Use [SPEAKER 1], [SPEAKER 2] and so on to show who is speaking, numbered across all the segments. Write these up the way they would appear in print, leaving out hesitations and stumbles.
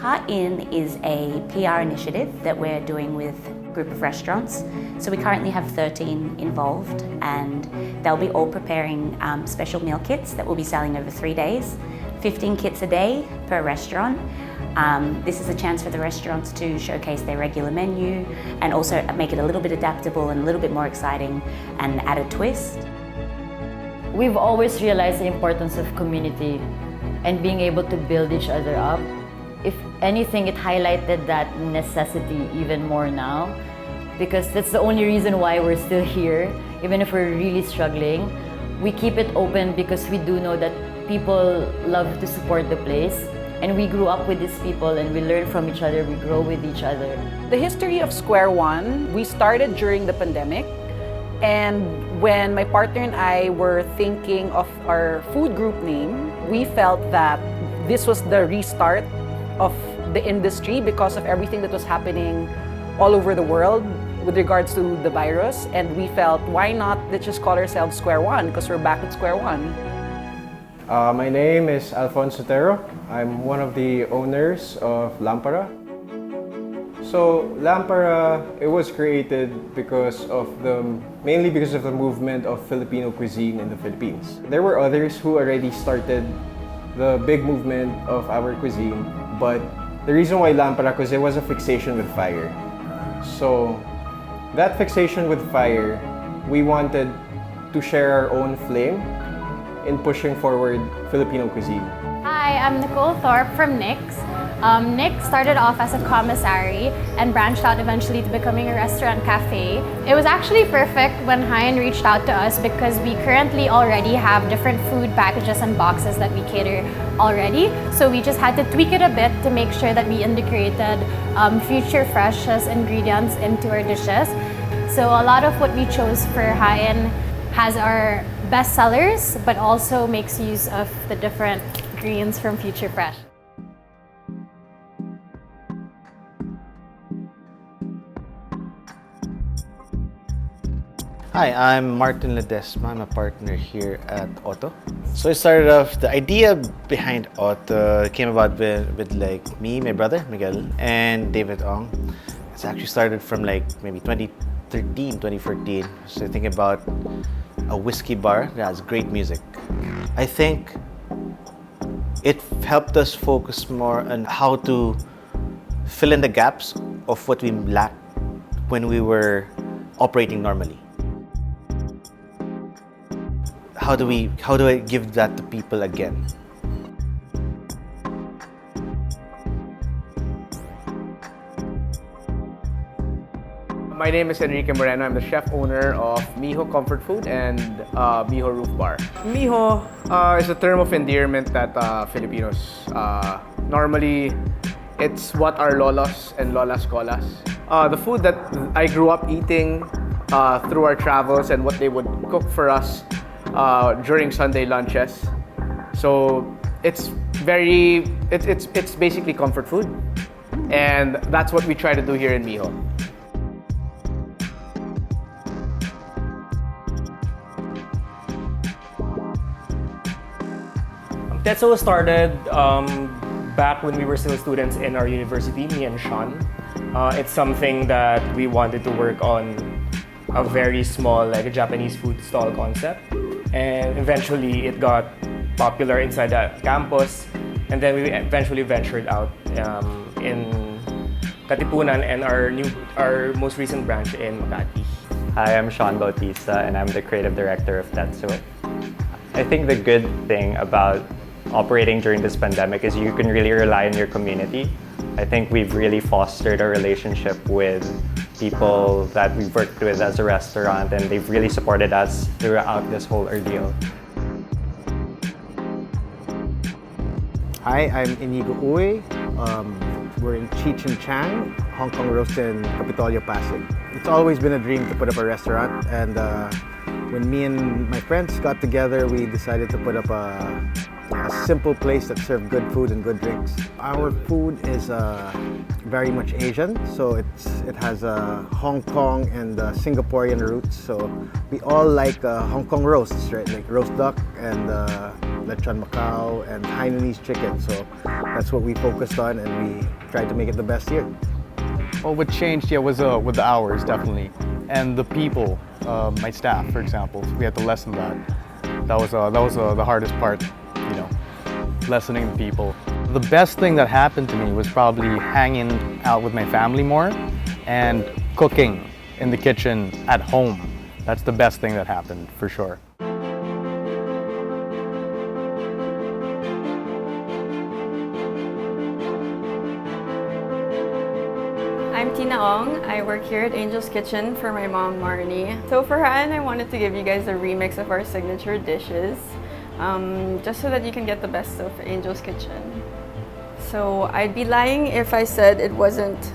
[SPEAKER 1] Hain is a PR initiative that we're doing with a group of restaurants. So we currently have 13 involved, and they'll be all preparing special meal kits that we'll be selling over 3 days, 15 kits a day per restaurant. This is a chance for the restaurants to showcase their regular menu and also make it a little bit adaptable and a little bit more exciting and add a twist.
[SPEAKER 2] We've always realized the importance of community and being able to build each other up. If anything, it highlighted that necessity even more now, because that's the only reason why we're still here, even if we're really struggling. We keep it open because we do know that people love to support the place, and we grew up with these people and we learn from each other, we grow with each other.
[SPEAKER 3] The history of Square One, we started during the pandemic, and when my partner and I were thinking of our food group name, we felt that this was the restart of the industry because of everything that was happening all over the world with regards to the virus, and we felt, why not let's just call ourselves Square One, because we're back at Square One.
[SPEAKER 4] My name is Alfonso Otero. I'm one of the owners of Lampara. So Lampara, it was created mainly because of the movement of Filipino cuisine in the Philippines. There were others who already started the big movement of our cuisine, but the reason why Lampara, because there was a fixation with fire. So that fixation with fire, we wanted to share our own flame in pushing forward Filipino cuisine.
[SPEAKER 5] Hi, I'm Nicole Thorpe from Nick's. Nick started off as a commissary and branched out eventually to becoming a restaurant cafe. It was actually perfect when Hain reached out to us because we currently already have different food packages and boxes that we cater already. So we just had to tweak it a bit to make sure that we integrated future freshest ingredients into our dishes. So a lot of what we chose for Hain has our best sellers, but also makes use of the different greens from Future Fresh.
[SPEAKER 6] Hi, I'm Martin Ledesma. I'm a partner here at Otto. So I started off, the idea behind Otto came about with like me, my brother, Miguel, and David Ong. It's actually started from like maybe 2013, 2014. So thinking about a whiskey bar that has great music. I think it helped us focus more on how to fill in the gaps of what we lacked when we were operating normally. How do I give that to people again?
[SPEAKER 7] My name is Enrique Moreno. I'm the chef owner of Miho Comfort Food and Miho Roof Bar. Miho is a term of endearment that Filipinos normally, it's what our lolos and lolas call us. The food that I grew up eating through our travels and what they would cook for us during Sunday lunches. So it's basically comfort food, and that's what we try to do here in Miho.
[SPEAKER 8] Tetsuo started back when we were still students in our university, me and Sean. It's something that we wanted to work on, a very small, like a Japanese food stall concept. And eventually it got popular inside the campus. And then we eventually ventured out in Katipunan and our most recent branch in Makati.
[SPEAKER 9] Hi, I'm Sean Bautista and I'm the creative director of Tetsuo. I think the good thing about operating during this pandemic is you can really rely on your community. I think we've really fostered a relationship with people that we've worked with as a restaurant, and they've really supported us throughout this whole ordeal.
[SPEAKER 10] Hi, I'm Inigo Uy. We're in Cheech and Chang, Hong Kong Roast in Capitolio, Pasig. It's always been a dream to put up a restaurant, and when me and my friends got together, we decided to put up a simple place that served good food and good drinks. Our food is very much Asian, so it has Hong Kong and Singaporean roots. So we all like Hong Kong roasts, right? Like roast duck and lechon Macau and Hainanese chicken. So That's what we focused on, and we tried to make it the best here.
[SPEAKER 11] Well, what changed, was with the hours, definitely, and the people. My staff, for example, we had to lessen that. That was the hardest part, lessening the people. The best thing that happened to me was probably hanging out with my family more and cooking in the kitchen at home. That's the best thing that happened, for sure.
[SPEAKER 12] I'm Tina Ong. I work here at Angel's Kitchen for my mom, Marnie. So for Hain, I wanted to give you guys a remix of our signature dishes, just so that you can get the best of Angel's Kitchen. So I'd be lying if I said it wasn't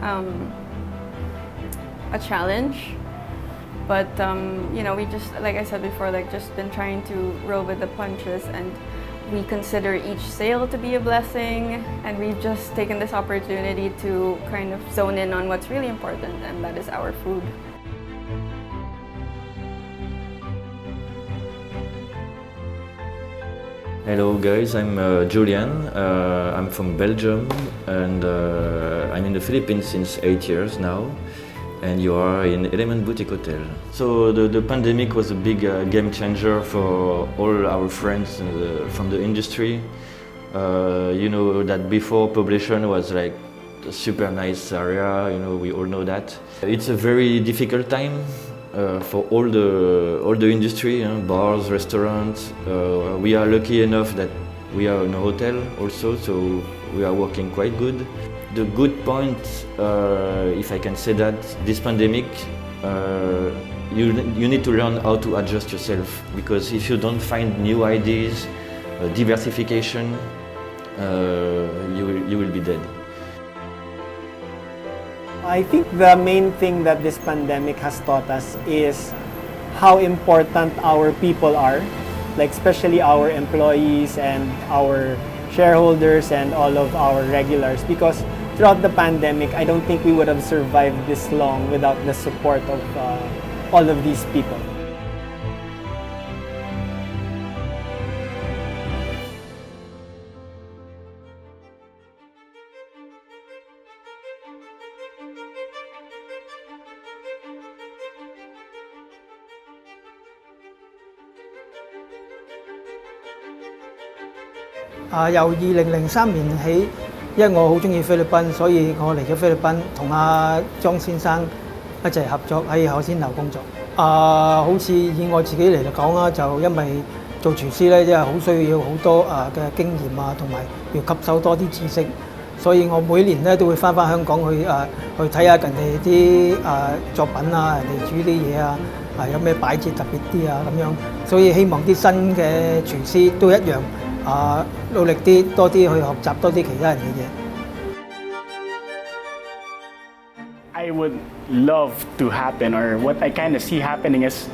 [SPEAKER 12] a challenge. But we just, like I said before, just been trying to roll with the punches, and we consider each sale to be a blessing, and we've just taken this opportunity to kind of zone in on what's really important, and that is our food.
[SPEAKER 13] Hello guys, I'm Julian. I'm from Belgium, and I'm in the Philippines since 8 years now. And you are in Element Boutique Hotel. So the pandemic was a big game changer for all our friends from the industry. You know that before publication was like a super nice area, we all know that. It's a very difficult time for all the industry, bars, restaurants. We are lucky enough that we are in a hotel also, so we are working quite good. The good point, if I can say that, this pandemic, you need to learn how to adjust yourself, because if you don't find new ideas, diversification, you will be dead.
[SPEAKER 14] I think the main thing that this pandemic has taught us is how important our people are, especially our employees and our shareholders and all of our regulars, because throughout the pandemic, I don't think we would have survived this long without the support of all of these people.
[SPEAKER 15] 由2003年起，因為我好中意菲律賓，所以我嚟咗菲律賓同阿莊先生一齊合作喺海鮮樓工作。好似以我自己嚟講啦，就因為做廚師咧，即係好需要好多嘅經驗啊，同埋要吸收多啲知識，所以我每年咧都會翻香港去睇下人哋啲作品啊，人哋煮啲嘢啊，有咩擺設特別啲啊咁樣，所以希望啲新嘅廚師都一樣。努力啲，多啲去學習多啲其他人嘅嘢。
[SPEAKER 16] I would love to happen, or what I kind of see happening is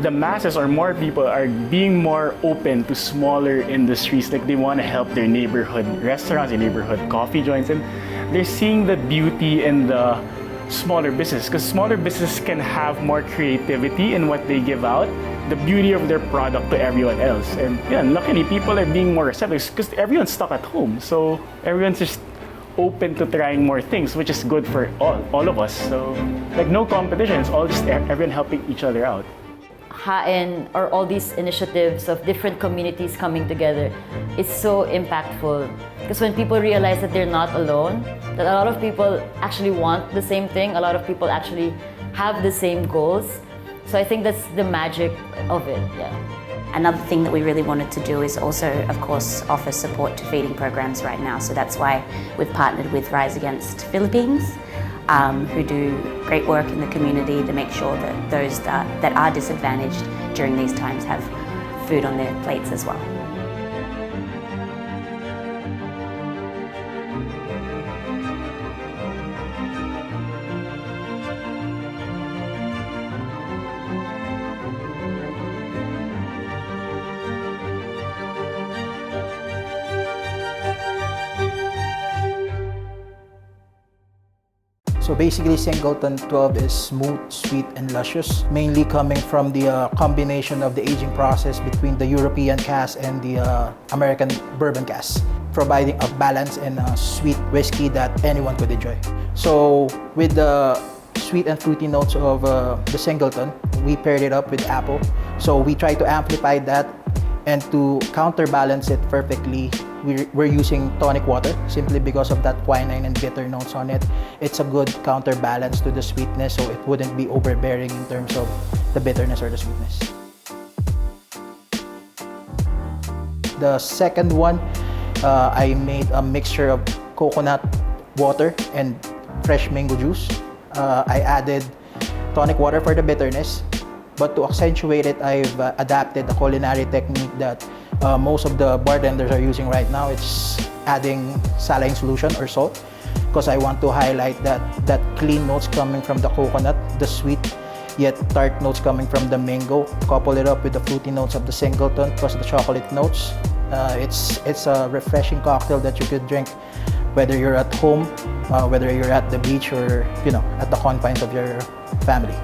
[SPEAKER 16] the masses or more people are being more open to smaller industries. Like they want to help their neighborhood restaurants, their neighborhood coffee joints, and they're seeing the beauty in the smaller business, because smaller businesses can have more creativity in what they give out, the beauty of their product to everyone else. And luckily people are being more receptive because everyone's stuck at home, so everyone's just open to trying more things, which is good for all of us. So no competition, it's all just everyone helping each other out.
[SPEAKER 2] Hain, or all these initiatives of different communities coming together, is so impactful, because when people realize that they're not alone, that a lot of people actually want the same thing, a lot of people actually have the same goals. So I think that's the magic of it, yeah.
[SPEAKER 1] Another thing that we really wanted to do is also, of course, offer support to feeding programs right now. So that's why we've partnered with Rise Against Philippines, who do great work in the community to make sure that those that are disadvantaged during these times have food on their plates as well.
[SPEAKER 17] So basically, Singleton 12 is smooth, sweet, and luscious, mainly coming from the combination of the aging process between the European cask and the American bourbon cask. providing a balance and a sweet whiskey that anyone could enjoy. So with the sweet and fruity notes of the Singleton, we paired it up with apple. So we try to amplify that, and to counterbalance it perfectly, we're using tonic water simply because of that quinine and bitter notes on it. It's a good counterbalance to the sweetness, so it wouldn't be overbearing in terms of the bitterness or the sweetness. The second one, I made a mixture of coconut water and fresh mango juice. I added tonic water for the bitterness, but to accentuate it, I've adapted a culinary technique that most of the bartenders are using right now. It's adding saline solution or salt, because I want to highlight that clean notes coming from the coconut, the sweet yet tart notes coming from the mango. Couple it up with the fruity notes of the Singleton plus the chocolate notes. It's a refreshing cocktail that you could drink whether you're at home, whether you're at the beach, or at the confines of your family.